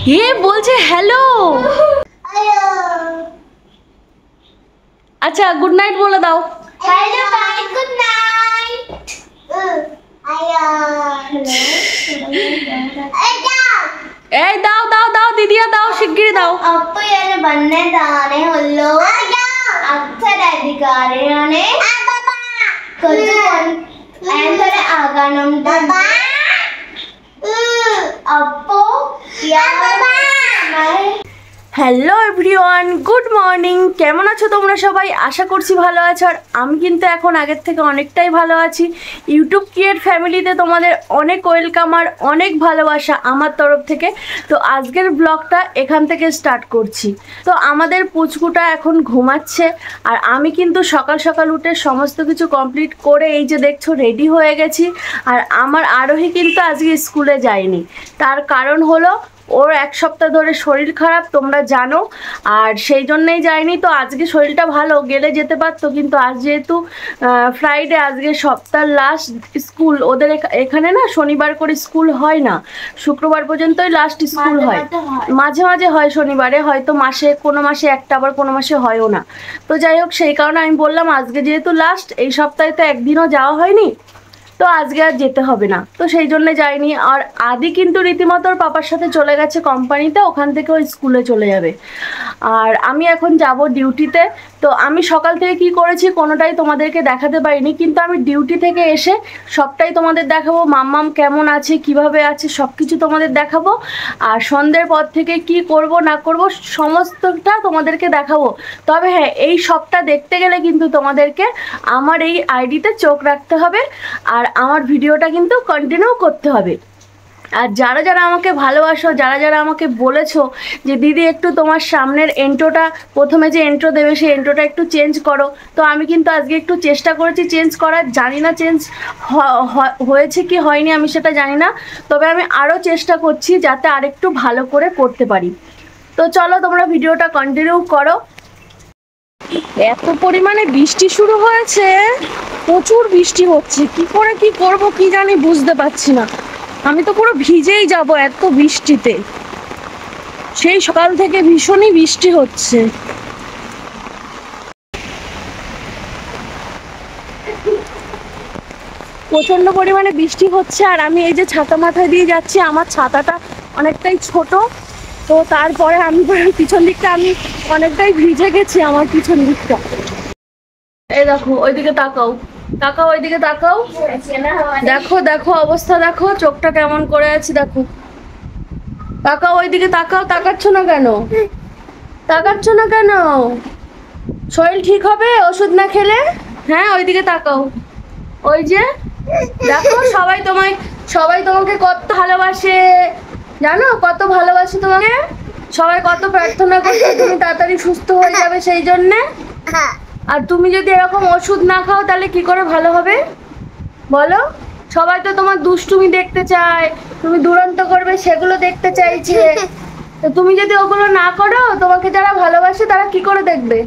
এ বলছে হ্যালো। আচ্ছা good night বলে দাও। Hello bye, good night. এই দাও দাও দাও দিদিয়া দাও, শিগগিরই দাও। అప్పు ఏను బన్నే దానే హొల్లో అక్షర అధికారినే కొంచెం ఎంతనే ఆగానం అప్పు yeah hello everyone, good morning. কেমন আছো তোমরা সবাই? আশা করছি ভালো আছো। আর আমি কিন্তু এখন আগের থেকে অনেকটাই ভালো আছি। ইউটিউব ক্রিয়েট ফ্যামিলিতে তোমাদের অনেক ওয়েলকাম আর অনেক ভালোবাসা আমার তরফ থেকে। তো আজকের ব্লগটা এখান থেকে স্টার্ট করছি। তো আমাদের পুচকুটা এখন ঘুমাচ্ছে, আর আমি কিন্তু সকাল সকাল উঠে সমস্ত কিছু কমপ্লিট করে এই যে দেখছো রেডি হয়ে গেছি। আর আমার আরোহী কিন্তু আজকে স্কুলে যায়নি, তার কারণ হলো ওর এক সপ্তাহ ধরে শরীর খারাপ, তোমরা জানো, আর সেই জন্যই যায়নি। তো আজকে শরীরটা ভালো, গেলে যেতে পারতো, কিন্তু আজ যেহেতু ফ্রাইডে, আজকে সপ্তাহের লাস্ট স্কুল ওদের এখানে না, শনিবার করে স্কুল হয় না, শুক্রবার পর্যন্তই লাস্ট স্কুল হয়। মাঝে মাঝে হয় শনিবারে, হয়তো মাসে কোনো মাসে একটা, আবার কোনো মাসে হয়ও না। তো যাই হোক, সেই কারণে আমি বললাম আজকে যেহেতু লাস্ট, এই সপ্তাহে তো একদিনও যাওয়া হয়নি, তো আজকে আর যেতে হবে না, তো সেই জন্য যাইনি। আর আদি কিন্তু রীতিমতো ওর পাপার সাথে চলে গেছে কোম্পানিতে, ওখান থেকে ওই স্কুলে চলে যাবে। আর আমি এখন যাব ডিউটিতে। তো আমি সকাল থেকে কি করেছি কোনোটাই তোমাদেরকে দেখাতে পারিনি, কিন্তু আমি ডিউটি থেকে এসে সবটাই তোমাদের দেখাবো। মাম্মাম কেমন আছে, কিভাবে আছে, সব কিছু তোমাদের দেখাবো। আর সন্ধ্যের পর থেকে কি করব না করব সমস্তটা তোমাদেরকে দেখাবো। তবে হ্যাঁ, এই সবটা দেখতে গেলে কিন্তু তোমাদেরকে আমার এই আইডিতে চোখ রাখতে হবে, আর আমার ভিডিওটা কিন্তু কন্টিনিউ করতে হবে। আর যারা যারা আমাকে ভালোবাসো, যারা যারা আমাকে বলেছো যে দিদি একটু তোমার সামনের এন্ট্রোটা, প্রথমে যে এন্ট্রো দেবে সেই এন্ট্রোটা একটু চেঞ্জ করো, তো আমি কিন্তু আজকে একটু চেষ্টা করেছি চেঞ্জ করার। জানি না চেঞ্জ হয়েছে কি হয়নি, আমি সেটা জানি না, তবে আমি আরও চেষ্টা করছি যাতে আরেকটু ভালো করে করতে পারি। তো চলো তোমরা ভিডিওটা কন্টিনিউ করো। এত পরিমাণে বৃষ্টি শুরু হয়েছে, প্রচুর বৃষ্টি হচ্ছে, কি করে কি করব কি জানি বুঝতে পারছি না। আমি তো পুরো ভিজেই যাব এত বৃষ্টিতে, সেই সকাল থেকে ভীষণই বৃষ্টি হচ্ছে। প্রচন্ড পরিমাণে বৃষ্টি হচ্ছে, আর আমি এই যে ছাতা মাথায় দিয়ে যাচ্ছি, আমার ছাতাটা অনেকটাই ছোট, তো তারপরে আমি পিছন দিকটা আমি অনেকটাই ভিজে গেছি, আমার পিছন দিকটা। এই দেখো ওইদিকে তাকাও, তাকাও ওইদিকে তাকাও, দেখো দেখো অবস্থা দেখো, চোখটা কেমন করে আছে দেখো। তাকাও ওইদিকে তাকাও, তাকাচ্ছ না কেন, তাকাচ্ছ না কেন? শরীর ঠিক হবে ওষুধ না খেলে? হ্যাঁ ওইদিকে তাকাও, ওই যে দেখো সবাই তোমাকে কত ভালোবাসে, জানো কত ভালোবাসে তোমাকে, সবাই কত প্রার্থনা করছে তুমি তাড়াতাড়ি সুস্থ হয়ে যাবে সেই জন্যে। আর তুমি যদি এরকম ওষুধ না খাও তাহলে কি করে ভালো হবে বলো? সবাই তো তোমার দুষ্টুমি দেখতে চায়, তুমি দুরন্ত করবে সেগুলো দেখতে চাইছে, তো তুমি যদি ওগুলো না করো তোমাকে যারা ভালোবাসে তারা কি করে দেখবে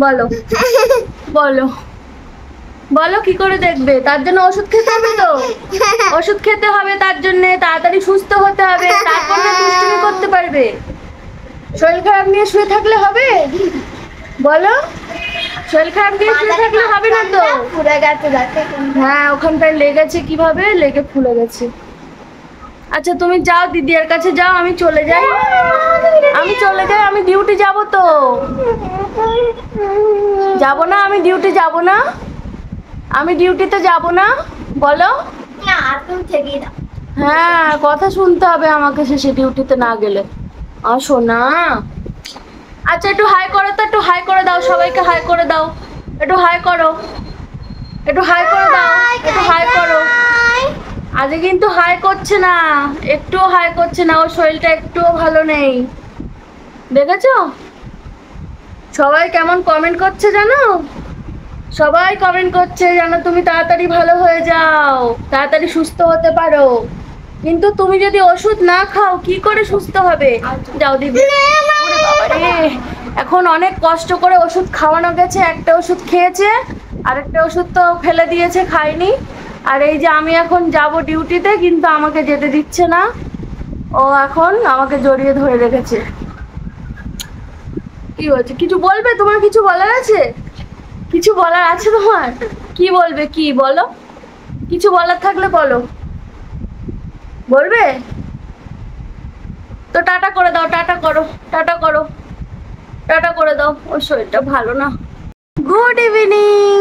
বলো? বলো বলো কি করে দেখবে? তার জন্য ওষুধ খেতে হবে, তো ওষুধ খেতে হবে, তার জন্য তাড়াতাড়ি সুস্থ হতে হবে, তারপর না দুষ্টুমি করতে পারবে। শরীর খারাপ নিয়ে শুয়ে থাকলে হবে বলো? শরীর খারাপ নিয়ে শুয়ে থাকলে হবে না তো। পুরো গেছে যাচ্ছে, হ্যাঁ ওখানটায় লেগেছে, কিভাবে লেগে ফুলে গেছে। আচ্ছা তুমি যাও দিদির কাছে যাও, আমি চলে যাই, আমি চলে যাই, আমি ডিউটি যাব। তো যাব না, আমি ডিউটি যাব না, আমি ডিউটিতে যাব না বলো? না তুমি থেকেই দাও। হ্যাঁ কথা শুনতে হবে আমাকে শেষে ডিউটিতে না গেলে। আসো না। আচ্ছা একটু হাই করো তো, একটু হাই করে দাও, সবাইকে হাই করে দাও, একটু হাই করো, একটু হাই করে দাও, একটু হাই করো। আজকে কিন্তু হাই করছে না, একটুও হাই করছে না, ওর শরীরটা একটুও ভালো নেই, দেখেছো? সবাই কেমন কমেন্ট করছে জানো? সবাই কমেন্ট করছে জানো তুমি তাড়াতাড়ি ভালো হয়ে যাও, তাড়াতাড়ি সুস্থ হতে পারো, কিন্তু তুমি যদি ওষুধ না খাও কি করে সুস্থ হবে? যাও দিদি। ওরে বাবা রে, এখন অনেক কষ্ট করে ওষুধ খাওয়ানো গেছে, একটা ওষুধ খেয়েছে, আরেকটা ওষুধ তো ফেলে দিয়েছে, খাইনি। আর এই যে আমি এখন যাব ডিউটিতে, কিন্তু আমাকে যেতে দিচ্ছে না, ও এখন আমাকে জড়িয়ে ধরে রেখেছে। কি হচ্ছে, কিছু বলবে? তোমার কিছু বলার আছে? কিছু বলার আছে তোমার? কি বলবে, কি বলো? কিছু বলার থাকলে বলো। বলবে তো টাটা করে দাও, টাটা করো, টাটা করো, টাটা করে দাও। ওর শরীরটা ভালো না। Good evening.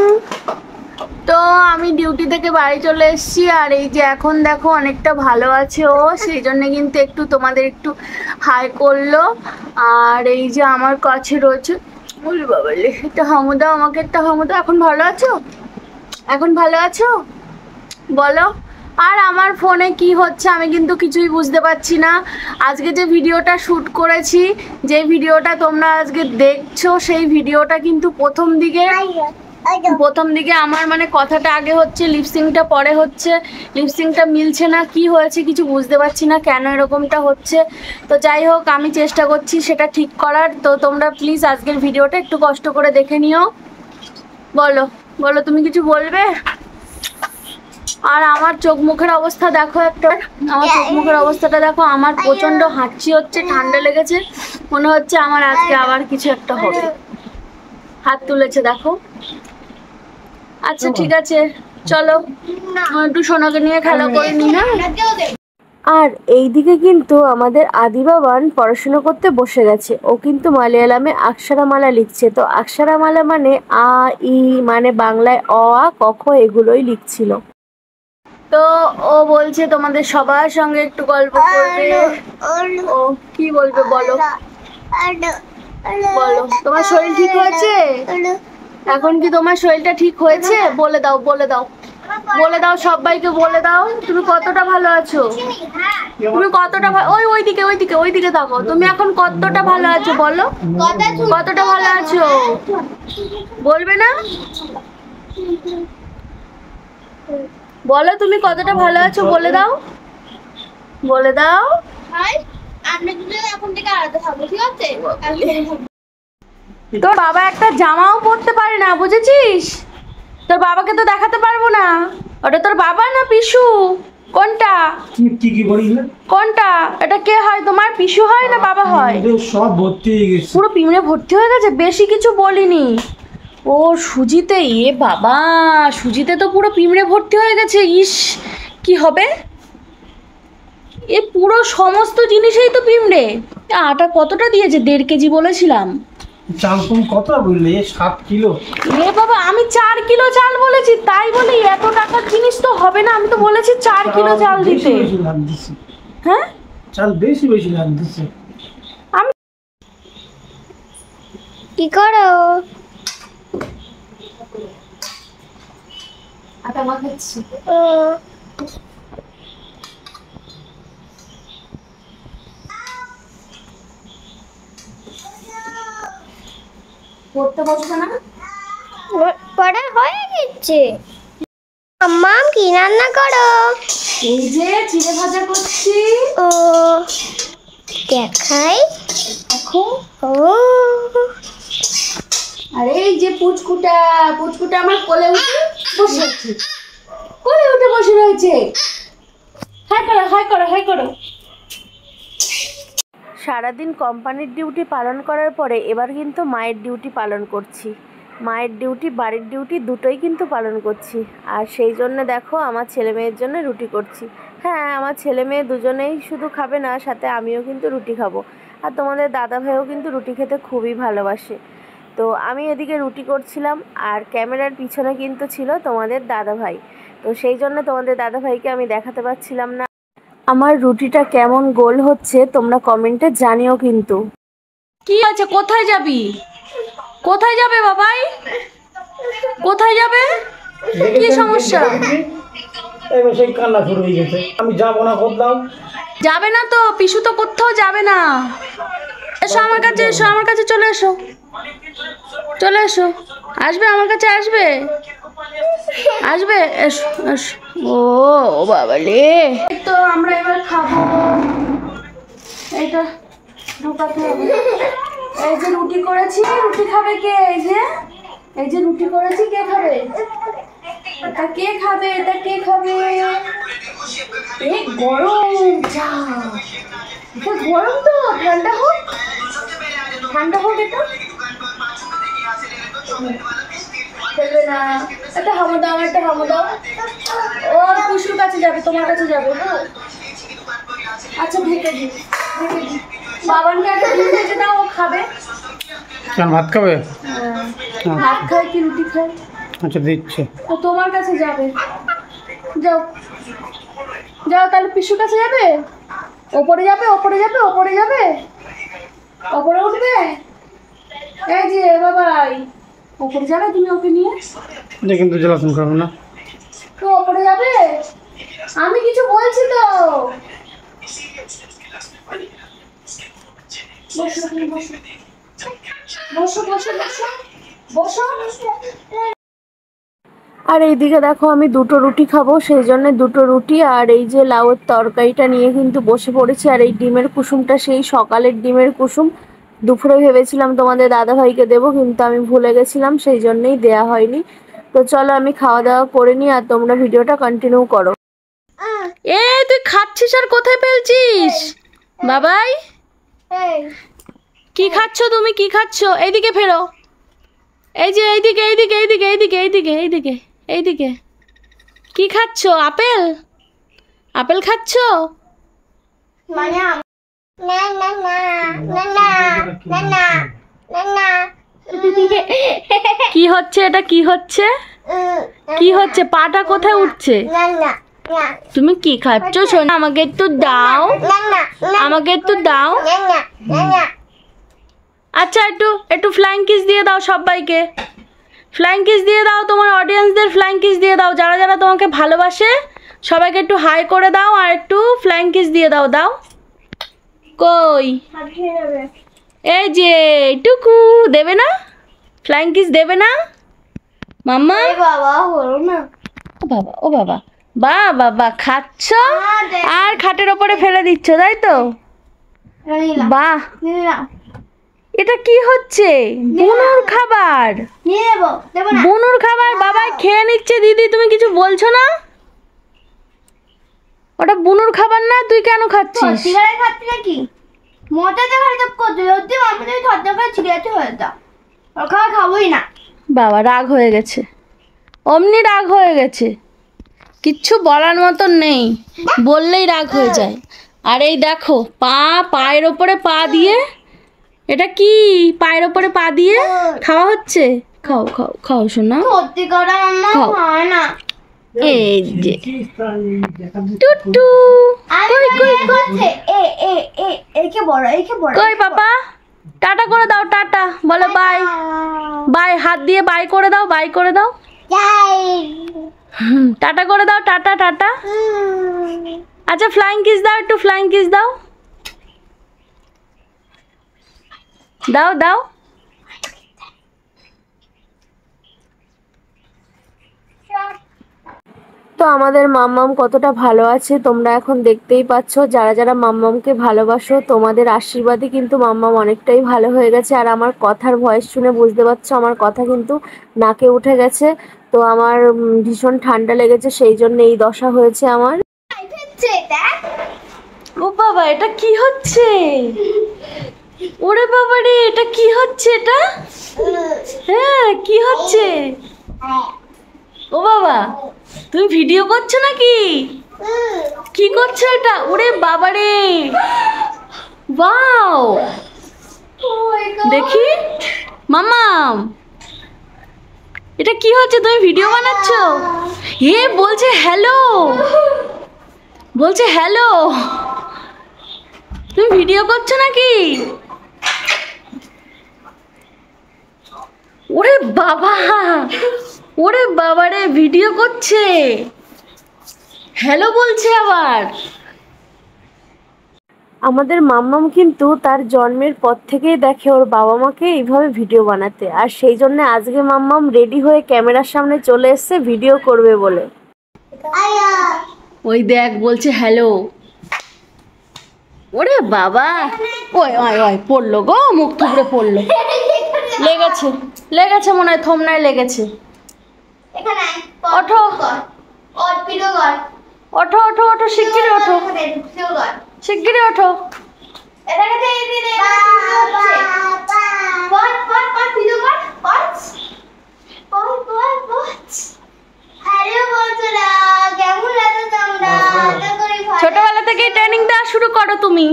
তো আমি ডিউটি থেকে বাড়ি চলে এসেছি, আর এই যে এখন দেখো অনেকটা ভালো আছে ও, সেই জন্য কিন্তু একটু তোমাদের একটু হাই করলো। আর এই যে আমার কাছে রয়েছে, বলি বাবালে, একটা হামু দাও আমাকে, একটা হামু দাও। এখন ভালো আছো? এখন ভালো আছো বলো। আর আমার ফোনে কি হচ্ছে আমি কিন্তু কিছুই বুঝতে পারছি না। আজকে যে ভিডিওটা শ্যুট করেছি, যে ভিডিওটা তোমরা আজকে দেখছো, সেই ভিডিওটা কিন্তু প্রথম দিকে আমার মানে কথাটা আগে হচ্ছে, লিপসিংটা পরে হচ্ছে, লিপসিংটা মিলছে না। কি হয়েছে কিছু বুঝতে পারছি না, কেন এরকমটা হচ্ছে। তো যাই হোক, আমি চেষ্টা করছি সেটা ঠিক করার। তো তোমরা প্লিজ আজকের ভিডিওটা একটু কষ্ট করে দেখে নিও। বলো বলো, তুমি কিছু বলবে? আর আমার চোখ মুখের অবস্থা দেখো একটা, আমার চোখ মুখের অবস্থাটা দেখো। আমার প্রচন্ড হাঁচি হচ্ছে, ঠান্ডা লেগেছে, মনে হচ্ছে আমার আজকে আবার কিছু একটা হবে। হাত তুলেছে দেখো। আচ্ছা ঠিক আছে, চলো একটু সোনাকে নিয়ে খেলা করে নি। হ্যাঁ, আর এইদিকে কিন্তু আমাদের আদি বাবান পড়াশুনো করতে বসে গেছে। ও কিন্তু মালয়ালামে অক্ষরমালা লিখছে। তো অক্ষরমালা মানে আ ই, মানে বাংলায় অ আ ক খ এগুলোই লিখছিল। তো ও বলছে তোমাদের সবার সঙ্গে একটু গল্প করবে। ও কি বলবে বলো, বলো। তোমার শরীর ঠিক হয়েছে? এখন কি তোমার শরীরটা ঠিক হয়েছে? বলে দাও, বলে দাও, বলে দাও, সবাইকে বলে দাও তুমি কতটা ভালো আছো। তুমি কতটা ওইদিকে ওইদিকে ওইদিকে থাকো। তুমি এখন কতটা ভালো আছো বলো, কতটা ভালো আছো বলবে না? বলো তুমি কতটা ভালো আছো, বলে দাও, বলে দাও। তোর বাবা একটা জামাও পরতে পারে না, বুঝেছিস? তোর বাবাকে তো দেখাতে পারবো না। ওটা তোর বাবা না পিসু? কোনটা কোনটা? এটা কে হয় তোমার? পিসু হয় না বাবা হয়? সব ভর্তি হয়ে গেছে, পুরো পিমড়ে ভর্তি হয়ে গেছে। বেশি কিছু বলিনি। ও সুজিতে, এ বাবা, সুজিতে তো পুরো পিমড়ে ভর্তি হয়ে গেছে। ইস, কি হবে? এ পুরো সমস্ত জিনিসেই তো পিমড়ে। আটা কতটা দিয়েছে? 1.5 কেজি বলেছিলাম। চাল তুমি কত বললে? 7 কিলো। এ বাবা, আমি 4 কিলো চাল বলেছি, তাই বলি এত টাকার জিনিস তো হবে না। আমি তো বলেছি 4 কিলো চাল দিতে। হ্যাঁ, চাল বেশি বেশি লাগ দিচ্ছে। আমি কি করো? আটা মাখাচ্ছি। পড়তে বসবে না? পড়া হয়ে গেছে। আম্মা কি রান্না করো? এই যে চিড়ে ভাজা করছি। ও দেখাই। দেখো। ও আর এই যে পুচকুটা, পুচকুটা আমার কোলে উঠে বসে আছে, কোলে উঠে বসে রয়েছে। হাই করো, হাই করো, হাই করো। সারাদিন কোম্পানির ডিউটি পালন করার পরে এবার কিন্তু মায়ের ডিউটি পালন করছি। মায়ের ডিউটি, বাড়ির ডিউটি দুটোই কিন্তু পালন করছি। আর সেই জন্য দেখো আমার ছেলে মেয়ের জন্য রুটি করছি। হ্যাঁ, আমার ছেলে মেয়ে দুজনেই শুধু খাবে না, সাথে আমিও কিন্তু রুটি খাবো। আর তোমাদের দাদা ভাইও কিন্তু রুটি খেতে খুবই ভালোবাসে। তো আমি এদিকে রুটি করছিলাম, আর ক্যামেরার পিছনে কিন্তু ছিল তোমাদের দাদা ভাই। তো সেই জন্য তোমাদের দাদা ভাইকে আমি দেখাতে পারছিলাম না। আমার রুটিটা কেমন গোল হচ্ছে তোমরা কমেন্টে জানিও কিন্তু। কি আছে, কোথায় যাবি? কোথায় যাবে বাবাই? কোথায় যাবে? কি সমস্যা? এবার সেই কান্না শুরু হয়ে গেছে। আমি যাবো না কোথাও। যাবে না তো? পিসু তো কোথাও যাবে না। এসো আমার কাছে, এসো আমার কাছে, চলে এসো, চলে এসো। আসবে আমার কাছে, আসবে, আসবে, এসো এসো। ও বাবা রে, তো আমরা এবার খাবো। এইটা ঢোকাতে হবে। এই যে রুটি করেছি, রুটি খাবে কে? এই যে রুটি করেছি, কে খাবে? এটা কে খাবে? এটা কে খাবে? এ গরম যা, এটা গরম তো, ঠান্ডা হোক, ঠান্ডা হোক। এটা ফেলবে না, একটা হামা দাও, একটা হামা দাও। ও কুসুর কাছে যাবে, তোমার কাছে যাবে না। আচ্ছা ঢেকে দি, ঢেকে দি। বাবানকে একটা ডিম ভেজে দাও, ও খাবে। কেন ভাত খাবে? ভাত খায় কি রুটি খায়? আচ্ছা দিচ্ছে। ও তোমার কাছে যাবে, যাও যাও। তাহলে পিসুর কাছে যাবে, ওপরে যাবে, ওপরে যাবে, ওপরে যাবে, ওপরে উঠবে। এই যে বাবাই, ওপরে যাবে তুমি ওকে নিয়ে? এটা কিন্তু জ্বালাতন করবে না। তো ওপরে যাবে, আমি কিছু বলছি তো। বসো তুমি, বসো বসো বসো বসো বসো। আর এইদিকে দেখো আমি দুটো রুটি খাবো, সেই জন্য দুটো রুটি আর এই যে লাউয়ের তরকারিটা নিয়ে কিন্তু বসে পড়েছি। আর এই ডিমের কুসুমটা সেই সকালের ডিমের কুসুম, দুপুরে ভেবেছিলাম তোমাদের দাদাভাইকে দেবো, কিন্তু আমি ভুলে গেছিলাম, সেই জন্যই দেয়া হয়নি। তো চলো আমি খাওয়া দাওয়া করে নিই আর তোমরা ভিডিওটা কন্টিনিউ করো। এ তুই খাচ্ছিস আর কোথায় ফেলছিস বাবাই? কি খাচ্ছ তুমি, কি খাচ্ছ? এইদিকে ফেরো, এই যে এইদিকে এইদিকে এইদিকে এইদিকে এইদিকে এইদিকে এইদিকে। কি খাচ্ছ? আপেল, আপেল খাচ্ছ? মানে না না না না না না না না। কি হচ্ছে এটা, কি হচ্ছে, কি হচ্ছে? পাটা কোথায় উঠছে? না না না তুমি কি খাচ্ছ শোনা? আমাকে একটু দাও, আমাকে একটু দাও। না না না। আচ্ছা একটু একটু ফ্লাইং কিস দিয়ে দাও সবাইকে, ফ্লাইং কিস দিয়ে দাও, তোমার অডিয়েন্সদের ফ্লাইং কিস দিয়ে দাও, যারা যারা তোমাকে ভালোবাসে সবাইকে একটু হাই করে দাও আর একটু ফ্লাইং কিস দিয়ে দাও। দাও কই, এই যে টুকু দেবে না, ফ্লাইং কিস দেবে না মাম্মা? বাবা হলো না। ও বাবা, ও বাবা, বা বাবা খাচ্ছ আর খাটের ওপরে ফেলে দিচ্ছ, তাই তো? বাহ, এটা কি হচ্ছে? বুনুর খাবার, নিয়ে নেবো, দেবো না। বুনুর খাবার বাবাই খেয়ে নিচ্ছে। দিদি তুমি কিছু বলছো না? ওটা বুনুর খাবার না, তুই কেন খাচ্ছিস? সিগারেট খাচ্ছি নাকি? মোটাতে খারাপ করতে যদি আমি তুমি থরথর করে সিগারেট হয়ে দাও, ওর খাওয়া খাবোই না। বাবা রাগ হয়ে গেছে, অমনি রাগ হয়ে গেছে, কিচ্ছু বলার মতন নেই, বললেই রাগ হয়ে যায়। আর এই দেখো পা, পায়ের ওপরে পা দিয়ে, এটা কি পায়ের ওপরে পা দিয়ে খাওয়া হচ্ছে? খাও খাও খাও শোনা, সত্যি করে মাম্মা খাও। হয় না। এই যে টুটু, কই কই করছে এ এ এ একে বড়, একে বড়। কই বাবা, টাটা করে দাও, টাটা বলো, বাই বাই, হাত দিয়ে বাই করে দাও, বাই করে দাও, যাই। টাটা করে দাও, টাটা টাটা। আচ্ছা ফ্লাইং কিস দাও, একটু ফ্লাইং কিস দাও, দাও দাও। তো আমাদের মাম্মাম কতটা ভালো আছে তোমরা এখন দেখতেই পাচ্ছ। যারা যারা মাম্মামকে ভালোবাসো তোমাদের আশীর্বাদই কিন্তু মাম্মাম অনেকটাই ভালো হয়ে গেছে। আর আমার কথার ভয়েস শুনে বুঝতে পারছো আমার কথা কিন্তু নাকে উঠে গেছে। তো আমার ভীষণ ঠান্ডা লেগেছে, সেই জন্য এই দশা হয়েছে আমার। ও বাবা এটা কি হচ্ছে? ওরে বাবা রে, এটা কি হচ্ছে? এটা হ্যাঁ কি হচ্ছে? ও বাবা তুমি ভিডিও করছো নাকি? কি করছো এটা? ওরে বাবা রে, ওয়াও, দেখি মাম্মাম এটা কি হচ্ছে? তুমি ভিডিও বানাচ্ছো? এ বলছে হ্যালো, বলছে হ্যালো, তুমি ভিডিও করছো নাকি? ওরে বাবা, ওরে বাবা রে, ভিডিও করছে, হ্যালো বলছে আবার। আমাদের মাম্মাম কিন্তু তার জন্মের পর থেকেই দেখে ওর বাবা মাকে এইভাবে ভিডিও বানাতে, আর সেই জন্য আজকে মাম্মাম রেডি হয়ে ক্যামেরার সামনে চলে এসেছে ভিডিও করবে বলে। ওই দেখ বলছে হ্যালো। ওরে বাবা, ওই ওই ওই পড়লো গো, মুখ থুবড়ে পড়লো, লেগেছে লেগেছে মনে হয়, থমনায় লেগেছে। এখানে ওঠো। কর, ওর ভিডিও কর। ওঠো ওঠো ওঠো, শিগগিরই ওঠো, শিগগিরই ওঠো। এটাকে দে দে দে পট পট পট ভিডিও কর পট পট পট পট। হ্যালো বন্ধুরা, কেমন আছো তোমরা? আশা করি ভালো। ছোটবেলা থেকেই ট্রেনিং দেওয়া শুরু করো তুমি,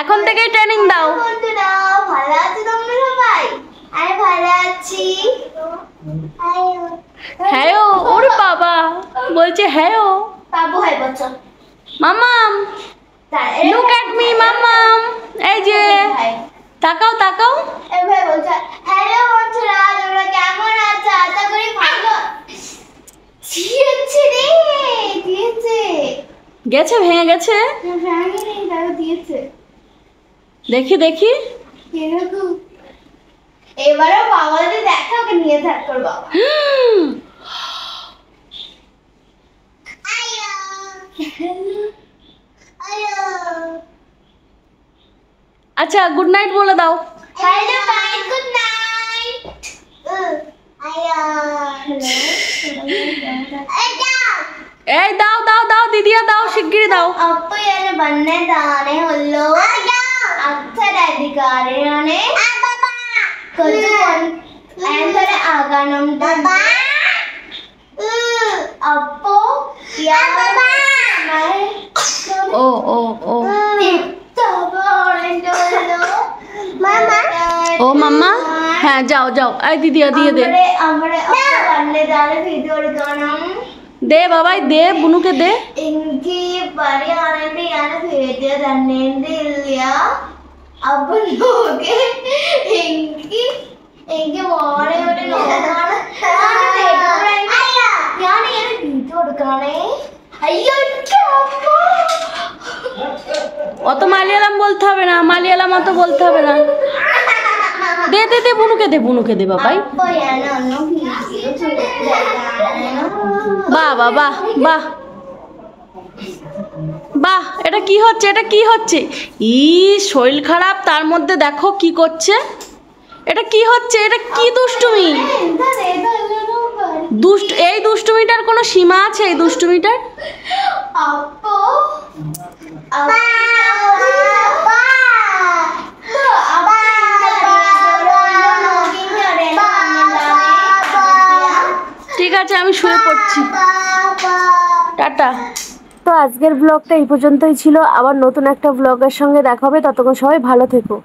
এখন থেকেই ট্রেনিং দাও। বন্ধুরা, ভালো আছো তোমরা সবাই? আমি ভালো আছি। হ্যাঁ ও, ওরে বাবা বলছে হ্যাঁ ও। বাবু হয় বচ্চা। মামাম, লুক এট মি মামাম, এই যে তাকাও তাকাও। এভাবে বলছে হ্যালো বন্ধুরা, তোমরা কেমন আছো? আশা করি ভালো। দিয়েছে রে, দিয়েছে। গেছে, ভেঙে গেছে। ভাঙি নেই, তাও দিয়েছে। দেখি দেখি। এরকম এবারও বাবা যদি দেখে ওকে নিয়ে থাকবে বাবা। আচ্ছা গুড নাইট বলে দাও। Hello bye, good night. এই দাও দাও দাও দিদিয়া দাও, শিগগিরই দাও। అప్పు ఎన బన్నే దానే హొల్లో అక్షరాధికారినే కొంచెం ఆన్సర్ ఆగానం అప్పు ও ও ও মামা ও মাম্মা, হ্যাঁ যাও যাও, এই দিদিয়া দিয়ে দে। আমরা বন্নে দানে ভিডিও গানাম দে বাবাই দে, বুনুকে দে। എനിക്ക് പറയാണെങ്കിൽ ഞാൻ വീഡിയോ തന്നെ ഇല്ല. അപ്പൊ നോക്ക് എനിക്ക് എനിക്ക് മോളെ ഒരു നോക്കാണ് ഞാൻ ഇങ്ങനെ വീഡിയോ കൊടുക്കാണേ. അയ്യോ എനിക്ക് അമ്മ. অত মালিয়ালাম বলতে হবে না, মালিয়ালাম অত বলতে হবে না। দে দে দে, বুনুকে দে, বুনুকে দে বাবাই। അപ്പൊ ഞാൻ ഒന്ന് വീഡിയോ ചെയ്തിട്ടാണ്. বাহ বাহ বাহ বাহ বাহ, এটা কি হচ্ছে, এটা কি হচ্ছে? ই শরীর খারাপ, তার মধ্যে দেখো কি করছে। এটা কি হচ্ছে, এটা কি দুষ্টুমি? দুষ্ট, এই দুষ্টুমিটার কোনো সীমা আছে? এই দুষ্টুমিটার അപ്പോ ঠিক আছে, আমি শুয়ে পড়ছি, টাটা। তো আজকের ব্লগটা এই পর্যন্তই ছিল, আবার নতুন একটা ব্লগের সঙ্গে দেখা হবে, ততক্ষণ সবাই ভালো থেকো।